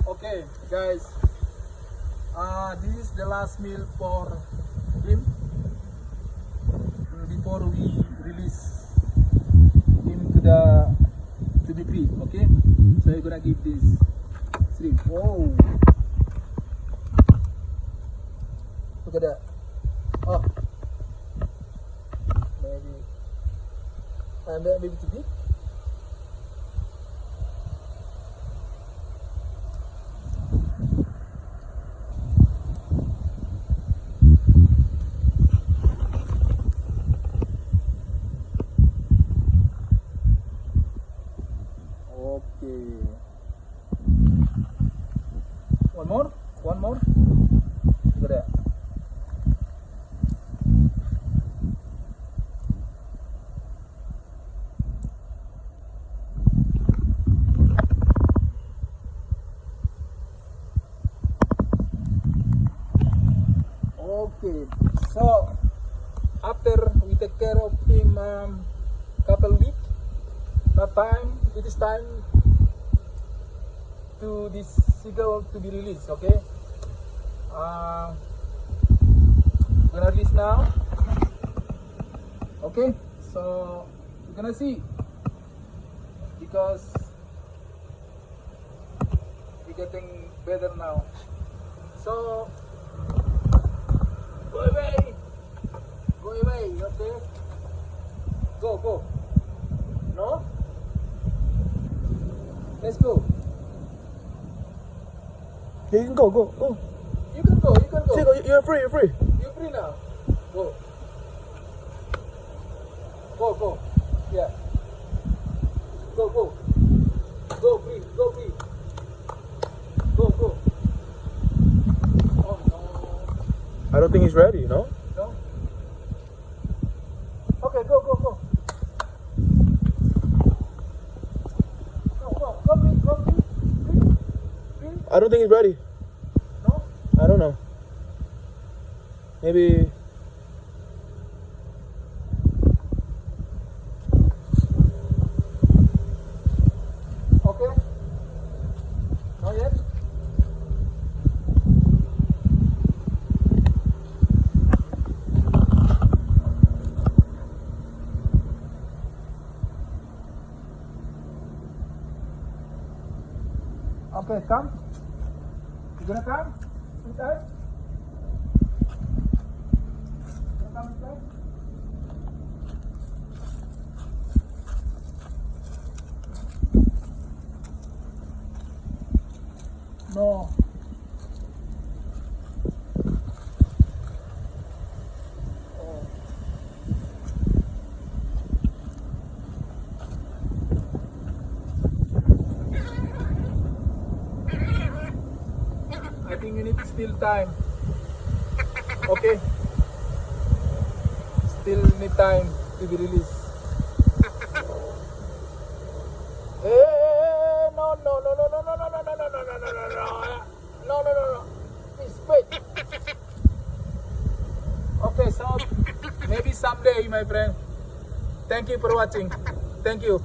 Okay, guys. This is the last meal for him before we release him to the crib. Okay, so you're gonna give this shrimp. Whoa! Look at that. Oh, maybe, and then maybe too big. Okay. One more. Look at that. Okay. So after we take care of him couple weeks, it is time to this seagull to be released. Okay, gonna release now. Okay, so we're gonna see, because we're getting better now. So go away, okay, go, no, let's go. Yeah, you can go. You can go. Seagull, you're free. You're free now. Go. Yeah. Go. Go free. Go. Oh no. I don't think he's ready, no? No. Okay, go. Go, free. I don't think he's ready. No? I don't know. Maybe. Okay. Not yet? Okay, come. You gonna come inside? Gonna come inside? No. Oh. I think you need still time. Okay. Still need time to be released. Hey, no. No. Please wait. Okay, so maybe someday, my friend. Thank you for watching. Thank you.